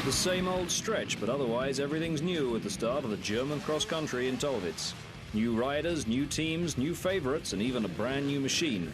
The same old stretch, but otherwise everything's new at the start of the German cross-country in Tolwitz. New riders, new teams, new favourites, and even a brand new machine.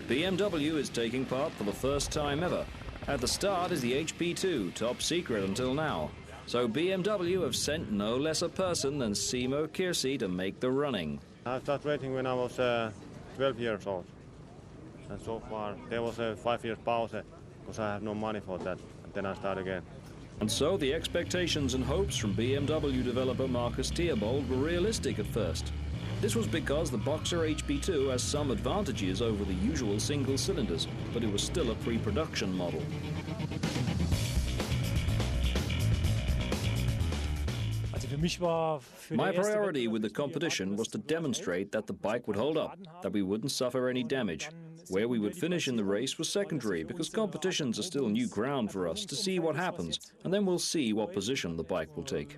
BMW is taking part for the first time ever. At the start is the HP2, top secret until now. So BMW have sent no less a person than Simo Kirsi to make the running. I started racing when I was 12 years old. And so far there was a 5 years pause because I have no money for that. And then I start again. And so the expectations and hopes from BMW developer Marcus Theobald were realistic at first. This was because the Boxer HP2 has some advantages over the usual single cylinders, but it was still a pre-production model. My priority with the competition was to demonstrate that the bike would hold up, that we wouldn't suffer any damage. Where we would finish in the race was secondary, because competitions are still new ground for us to see what happens, and then we'll see what position the bike will take.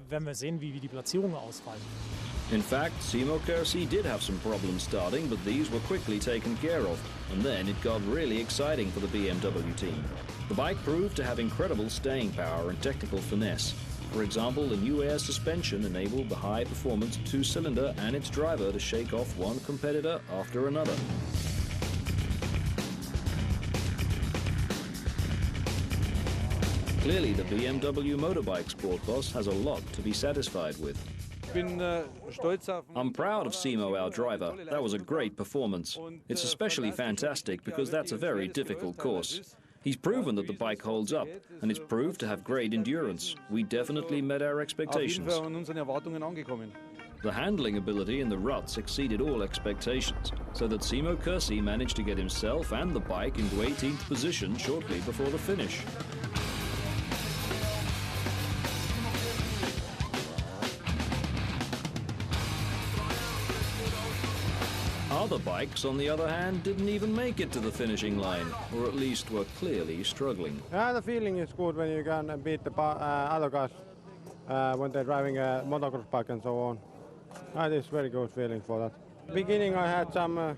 In fact, Simo Kirsi did have some problems starting, but these were quickly taken care of, and then it got really exciting for the BMW team. The bike proved to have incredible staying power and technical finesse. For example, the new air suspension enabled the high-performance two-cylinder and its driver to shake off one competitor after another. Clearly, the BMW motorbike sport boss has a lot to be satisfied with. I'm proud of Simo, our driver. That was a great performance. It's especially fantastic because that's a very difficult course. He's proven that the bike holds up, and it's proved to have great endurance. We definitely met our expectations. The handling ability in the ruts exceeded all expectations, so that Simo Kirsi managed to get himself and the bike into 18th position shortly before the finish. Other bikes, on the other hand, didn't even make it to the finishing line, or at least were clearly struggling. Yeah, the feeling is good when you can beat the other guys when they're driving a motocross bike and so on. That is very good feeling for that. Beginning I had some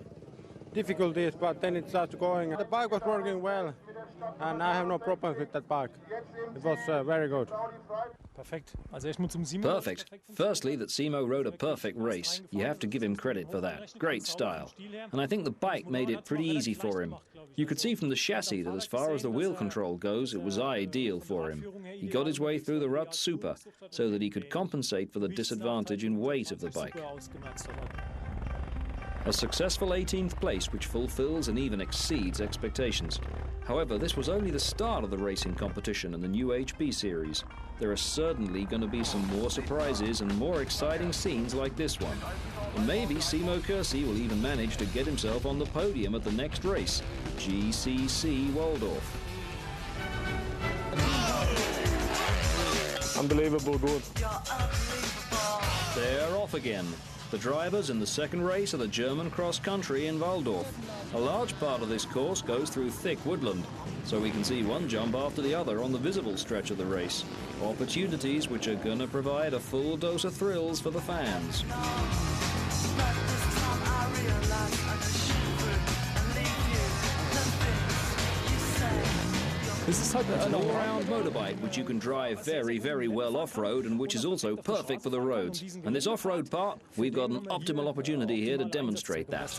difficulties, but then it started going. The bike was working well, and I have no problems with that bike. It was very good. Perfect. Firstly, that Simo rode a perfect race. You have to give him credit for that. Great style. And I think the bike made it pretty easy for him. You could see from the chassis that as far as the wheel control goes, it was ideal for him. He got his way through the ruts super, so that he could compensate for the disadvantage in weight of the bike. A successful 18th place which fulfills and even exceeds expectations. However, this was only the start of the racing competition in the new HP series. There are certainly going to be some more surprises and more exciting scenes like this one. And maybe Simo Kirsi will even manage to get himself on the podium at the next race, GCC Waldorf. Unbelievable good. They're off again. The drivers in the second race are the German cross-country in Waldorf. A large part of this course goes through thick woodland, so we can see one jump after the other on the visible stretch of the race. Opportunities which are going to provide a full dose of thrills for the fans. It's an all-round motorbike which you can drive very, very well off-road and which is also perfect for the roads. And this off-road part, we've got an optimal opportunity here to demonstrate that.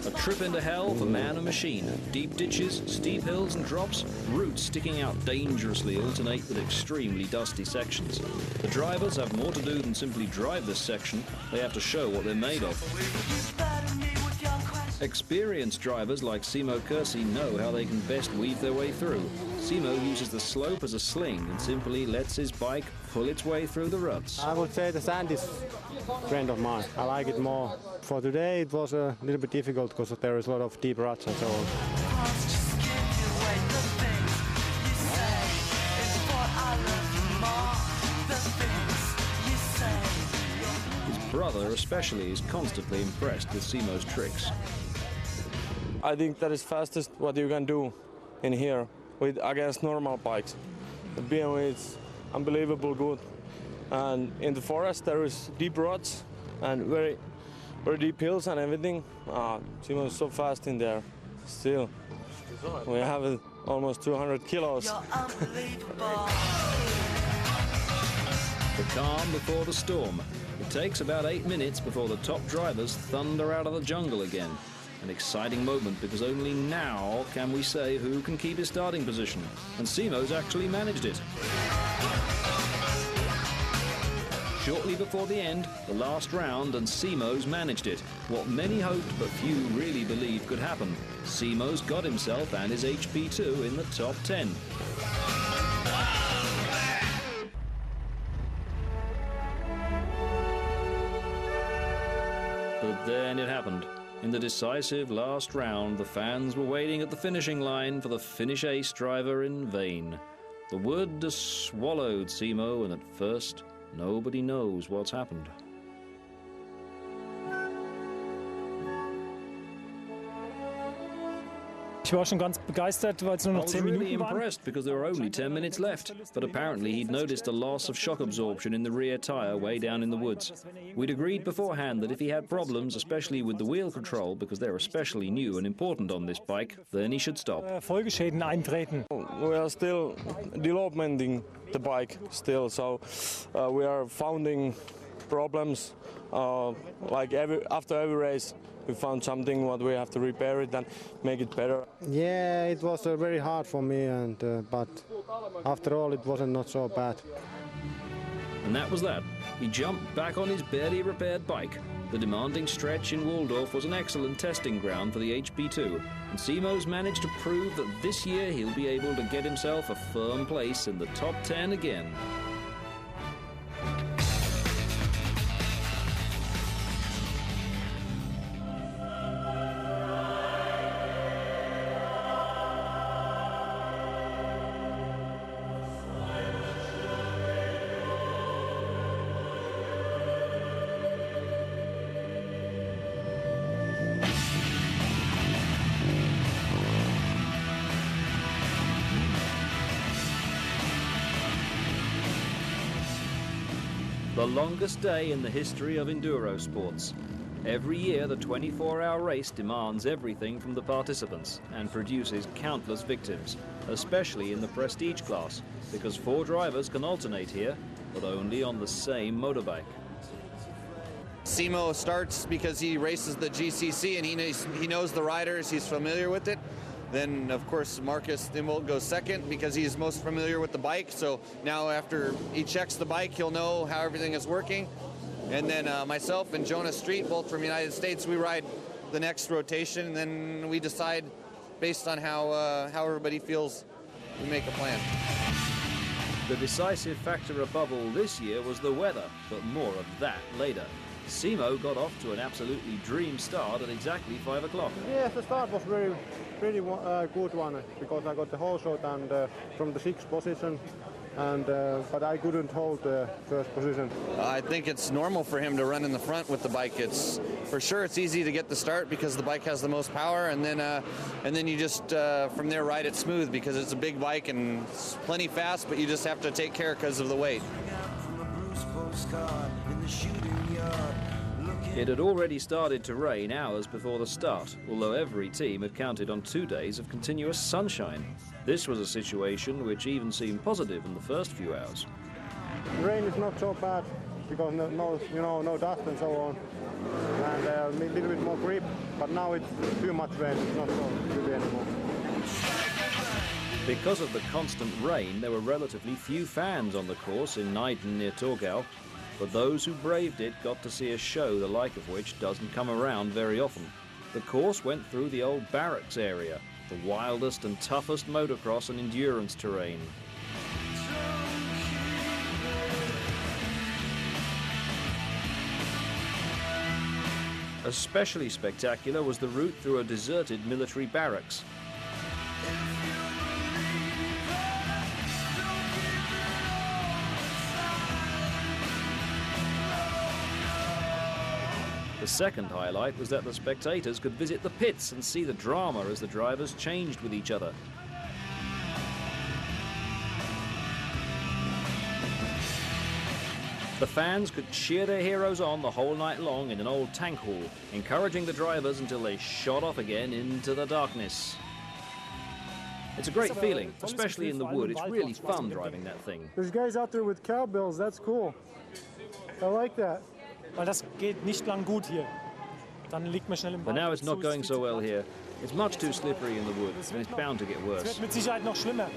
A trip into hell for man and machine. Deep ditches, steep hills and drops, roots sticking out dangerously alternate with extremely dusty sections. The drivers have more to do than simply drive this section. They have to show what they're made of. Experienced drivers like Simo Kirsi know how they can best weave their way through. Simo uses the slope as a sling and simply lets his bike pull its way through the ruts. I would say the sand is a friend of mine. I like it more. For today it was a little bit difficult because there is a lot of deep ruts and so on. His brother especially is constantly impressed with Simo's tricks. I think that is fastest what you can do in here with against normal bikes. The BMW is unbelievable good, and in the forest there is deep ruts and very very deep hills and everything. Simo is so fast in there. Still, we have almost 200 kilos. The calm before the storm. It takes about 8 minutes before the top drivers thunder out of the jungle again. An exciting moment because only now can we say who can keep his starting position. And Simo's actually managed it. Shortly before the end, the last round, and Simo's managed it. What many hoped but few really believed could happen. Simo's got himself and his HP2 in the top 10. But then it happened. In the decisive last round, the fans were waiting at the finishing line for the Finnish ace driver in vain. The wood has swallowed Simo, and at first, nobody knows what's happened. Ich war schon ganz begeistert, weil es nur I noch was 10 really Minuten waren. impressed because there were only 10 minutes left, but apparently he'd noticed a loss of shock absorption in the rear tyre way down in the woods. We'd agreed beforehand that if he had problems, especially with the wheel control, because they're especially new and important on this bike, then he should stop. Folgeschäden eintreten. We are still developing the bike still, so we are finding problems. After every race, we found something what we have to repair it and make it better. Yeah, it was very hard for me, but after all, it wasn't not so bad. And that was that. He jumped back on his barely repaired bike. The demanding stretch in Waldorf was an excellent testing ground for the HP2, and Simo's managed to prove that this year he'll be able to get himself a firm place in the top 10 again. The longest day in the history of enduro sports. Every year, the 24-hour race demands everything from the participants and produces countless victims, especially in the prestige class, because 4 drivers can alternate here, but only on the same motorbike. Simo starts because he races the GCC and he knows the riders, he's familiar with it. Then, of course, Marcus Dimmold goes second because he's most familiar with the bike. So now after he checks the bike, he'll know how everything is working. And then myself and Jonas Street, both from the United States, we ride the next rotation. And then we decide, based on how everybody feels, we make a plan. The decisive factor above all this year was the weather, but more of that later. Simo got off to an absolutely dream start at exactly 5 o'clock. Yes, the start was pretty good one because I got the whole shot and from the 6th position, and but I couldn't hold the first position. I think it's normal for him to run in the front with the bike. It's for sure it's easy to get the start because the bike has the most power, and then you just from there ride it smooth because it's a big bike and it's plenty fast, but you just have to take care because of the weight. It had already started to rain hours before the start, although every team had counted on 2 days of continuous sunshine. This was a situation which even seemed positive in the first few hours. Rain is not so bad because no dust and so on, and a little bit more grip. But now it's too much rain; it's not so good anymore. Because of the constant rain, there were relatively few fans on the course in Naiten near Torgau. But those who braved it got to see a show the like of which doesn't come around very often. The course went through the old barracks area, the wildest and toughest motocross and endurance terrain. Especially spectacular was the route through a deserted military barracks. The second highlight was that the spectators could visit the pits and see the drama as the drivers changed with each other. The fans could cheer their heroes on the whole night long in an old tank hall, encouraging the drivers until they shot off again into the darkness. It's a great feeling, especially in the wood. It's really fun driving that thing. There's guys out there with cowbells. That's cool. I like that. Weil das geht nicht lang gut hier. Dann liegt man schnell im But Wald. now it's not going so well here. It's much too slippery in the wood, and it's bound to get Es worse. wird mit Sicherheit noch schlimmer.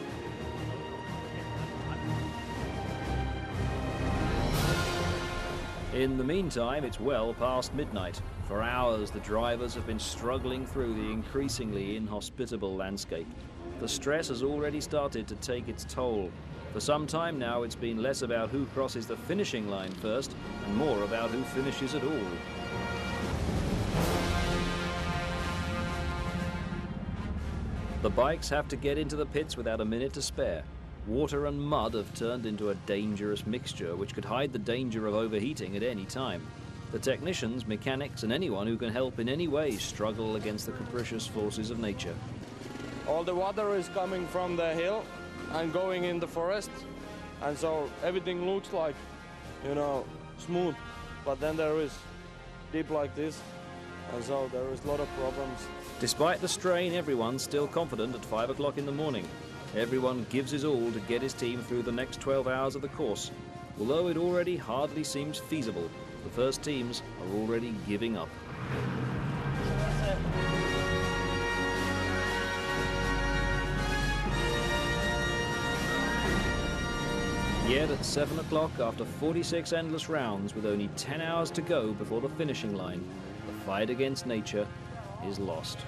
In the meantime, it's well past midnight. For hours, the drivers have been struggling through the increasingly inhospitable landscape. The stress has already started to take its toll. For some time now, it's been less about who crosses the finishing line first and more about who finishes at all. The bikes have to get into the pits without a minute to spare. Water and mud have turned into a dangerous mixture which could hide the danger of overheating at any time. The technicians, mechanics and anyone who can help in any way struggle against the capricious forces of nature. All the water is coming from the hill and going in the forest, and so everything looks like, you know, smooth, but then there is deep like this, and so there is a lot of problems. Despite the strain, everyone's still confident at 5 o'clock in the morning. Everyone gives his all to get his team through the next 12 hours of the course. Although it already hardly seems feasible, the first teams are already giving up. Yet at 7 o'clock, after 46 endless rounds with only 10 hours to go before the finishing line, the fight against nature is lost.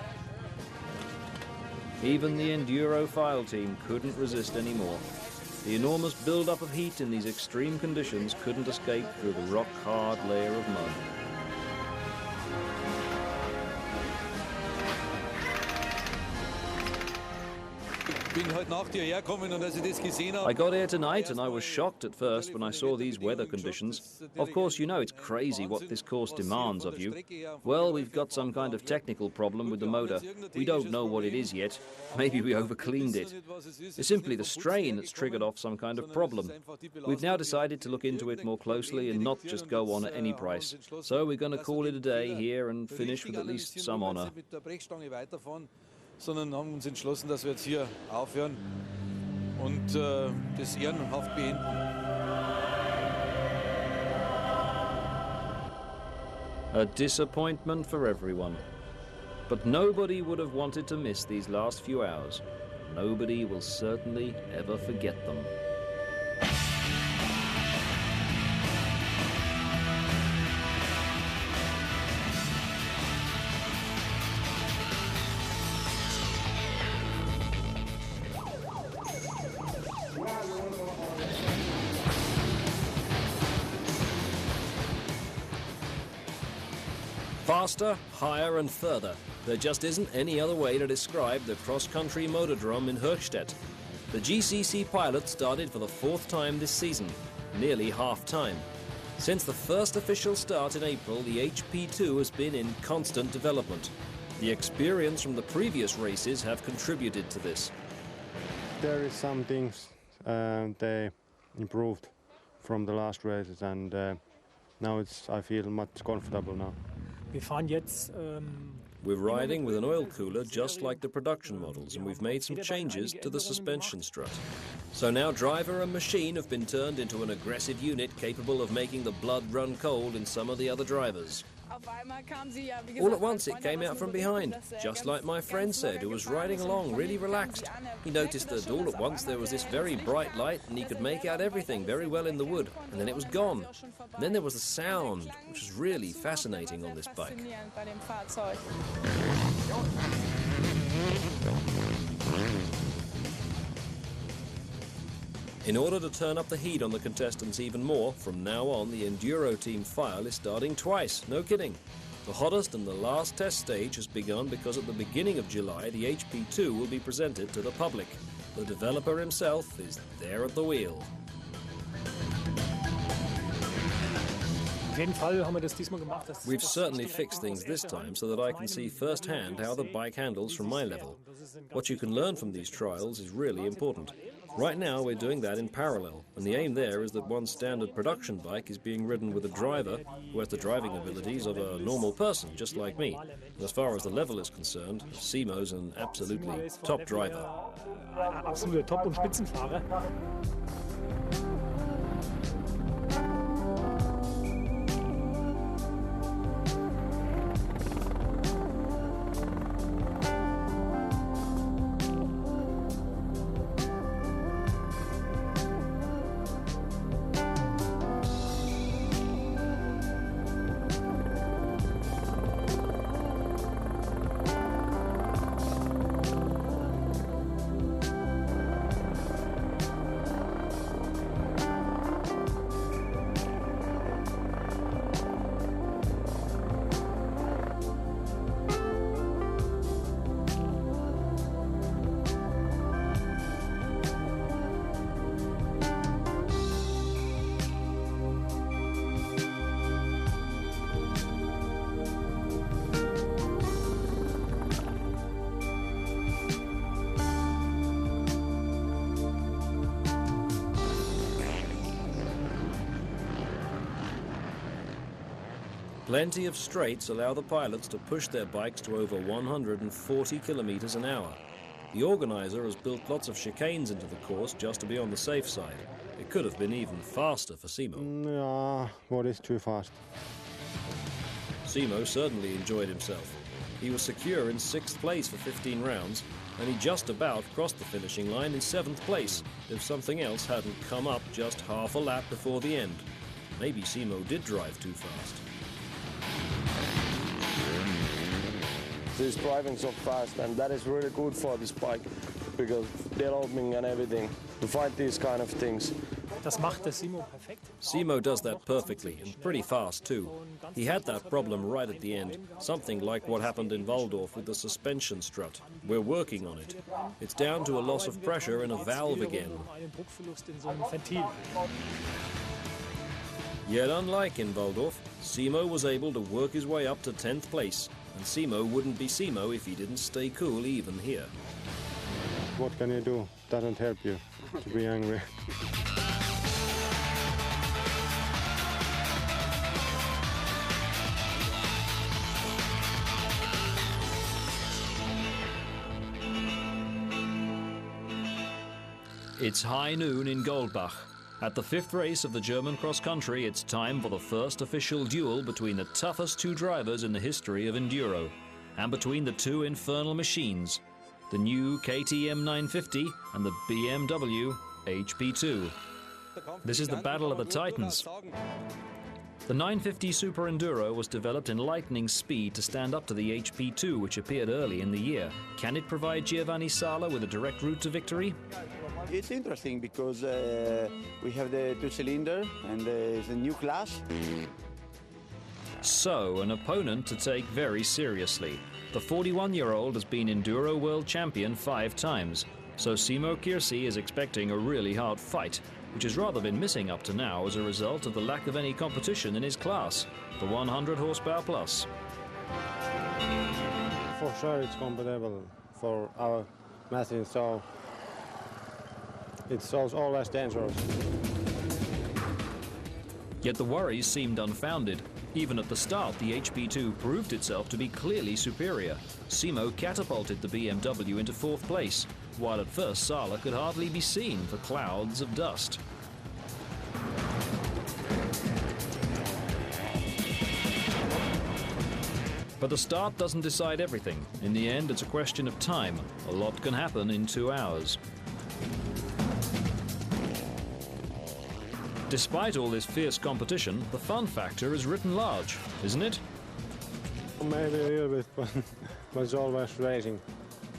Even the Enduro file team couldn't resist anymore. The enormous build-up of heat in these extreme conditions couldn't escape through the rock-hard layer of mud. I got here tonight and I was shocked at first when I saw these weather conditions. Of course, you know it's crazy what this course demands of you. Well, we've got some kind of technical problem with the motor. We don't know what it is yet. Maybe we overcleaned it. It's simply the strain that's triggered off some kind of problem. We've now decided to look into it more closely and not just go on at any price. So we're going to call it a day here and finish with at least some honor. Sondern haben uns entschlossen, dass wir jetzt hier aufhören und das ehrenhaft beenden. A disappointment for everyone. But nobody would have wanted to miss these last few hours. Nobody will certainly ever forget them. Faster, higher and further. There just isn't any other way to describe the cross-country motordrome in Höchstädt. The GCC pilot started for the 4th time this season, nearly half-time. Since the first official start in April, the HP2 has been in constant development. The experience from the previous races have contributed to this. There is some things they improved from the last races, and now I feel much comfortable now. Wir fahren jetzt, We're riding with an oil cooler just like the production models, and we've made some changes to the suspension strut. So now driver and machine have been turned into an aggressive unit capable of making the blood run cold in some of the other drivers. All at once it came out from behind, just like my friend said, who was riding along really relaxed. He noticed that all at once there was this very bright light and he could make out everything very well in the wood, and then it was gone. And then there was the sound, which was really fascinating on this bike. In order to turn up the heat on the contestants even more, from now on the Enduro team file is starting twice, no kidding. The hottest and the last test stage has begun because at the beginning of July the HP2 will be presented to the public. The developer himself is there at the wheel. Auf jeden Fall haben wir das diesmal gemacht. We've certainly fixed things this time so that I can see firsthand how the bike handles from my level. What you can learn from these trials is really important. Right now we're doing that in parallel, and the aim there is that one standard production bike is being ridden with a driver who has the driving abilities of a normal person, just like me. And as far as the level is concerned, Simo's an absolutely top driver. Absoluter Top- und Spitzenfahrer. Plenty of straights allow the pilots to push their bikes to over 140 kilometers an hour. The organizer has built lots of chicanes into the course just to be on the safe side. It could have been even faster for Simo. Yeah, what is too fast? Simo certainly enjoyed himself. He was secure in 6th place for 15 rounds, and he just about crossed the finishing line in 7th place if something else hadn't come up just half a lap before the end. Maybe Simo did drive too fast. He's driving so fast, and that is really good for this bike because developing and everything to fight these kind of things. Das macht der Simo perfekt. Simo does that perfectly, and pretty fast too. He had that problem right at the end, something like what happened in Waldorf with the suspension strut. We're working on it. It's down to a loss of pressure in a valve again. Einen Druckverlust in so einem Ventil. Yet unlike in Waldorf, Simo was able to work his way up to 10th place, and Simo wouldn't be Simo if he didn't stay cool even here. What can you do? Doesn't help you to be angry. It's high noon in Goldbach. At the 5th race of the German cross-country, it's time for the first official duel between the toughest two drivers in the history of Enduro, and between the two infernal machines, the new KTM 950 and the BMW HP2. This is the battle of the Titans. The 950 Super Enduro was developed in lightning speed to stand up to the HP2, which appeared early in the year. Can it provide Giovanni Sala with a direct route to victory? It's interesting because we have the two-cylinder and it's a new class. So, an opponent to take very seriously. The 41-year-old has been Enduro World Champion 5 times, so Simo Kirsi is expecting a really hard fight, which has rather been missing up to now as a result of the lack of any competition in his class, the 100 horsepower plus. For sure it's compatible for our machine, so it's always dangerous. Yet the worries seemed unfounded. Even at the start, the HP2 proved itself to be clearly superior. Simo catapulted the BMW into 4th place, while at first Sala could hardly be seen for clouds of dust. But the start doesn't decide everything. In the end, it's a question of time. A lot can happen in 2 hours. Despite all this fierce competition, the fun factor is written large, isn't it? Maybe a little bit, but it's always racing.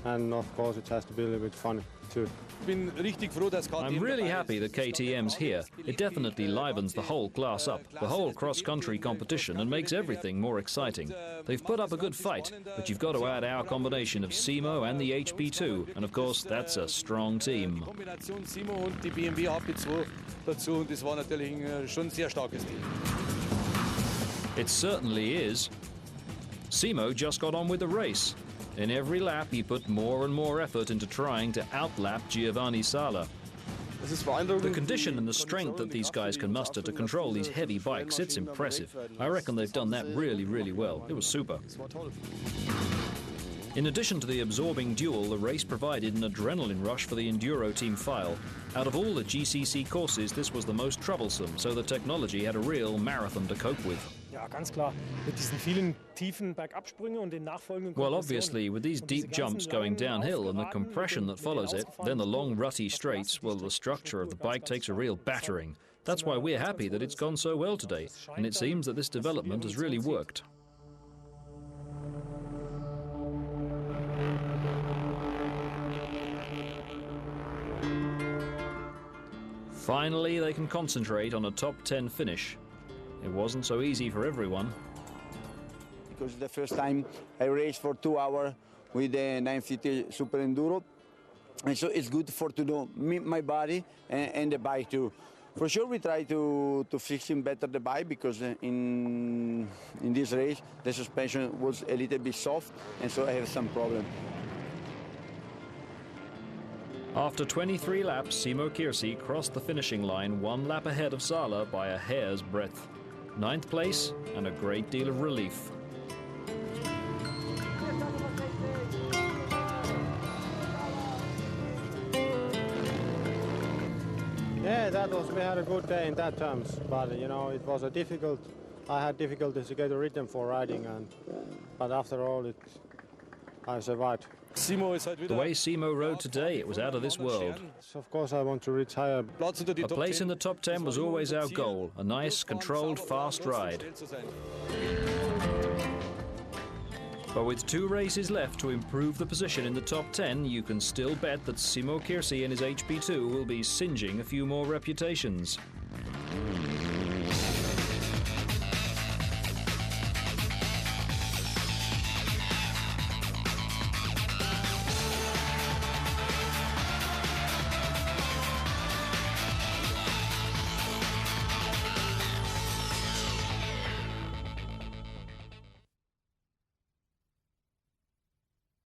And of course it has to be a little bit funny too. I'm really happy that KTM's here. It definitely livens the whole class up, the whole cross-country competition, and makes everything more exciting. They've put up a good fight, but you've got to add our combination of Simo and the HP2, and of course that's a strong team. Simo und die BMW HP2 dazu, und das war natürlich schon ein sehr starkes Team. It certainly is. Simo just got on with the race. In every lap, he put more and more effort into trying to outlap Giovanni Sala. The condition and the strength that these guys can muster to control these heavy bikes, it's impressive. I reckon they've done that really, really well. It was super. In addition to the absorbing duel, the race provided an adrenaline rush for the Enduro Team File. Out of all the GCC courses, this was the most troublesome, so the technology had a real marathon to cope with. Well, obviously, with these deep jumps going downhill and the compression that follows it, then the long rutty straights, well, the structure of the bike takes a real battering. That's why we're happy that it's gone so well today, and it seems that this development has really worked. Finally, they can concentrate on a top 10 finish. It wasn't so easy for everyone. Because the first time I raced for 2 hours with the 950 Super Enduro, and so it's good to know my body and the bike too. For sure, we try to fix better the bike because in this race the suspension was a little bit soft, and so I have some problem. After 23 laps, Simo Kirsi crossed the finishing line 1 lap ahead of Sala by a hair's breadth. 9th place and a great deal of relief. Yeah, we had a good day in that terms, but you know, it was I had difficulties to get a rhythm for riding, but after all, I survived. The way Simo rode today, it was out of this world. So of course I want to reach higher. A place in the top 10 was always our goal, a nice, controlled, fast ride. But with 2 races left to improve the position in the top 10, you can still bet that Simo Kirsi and his HP2 will be singeing a few more reputations.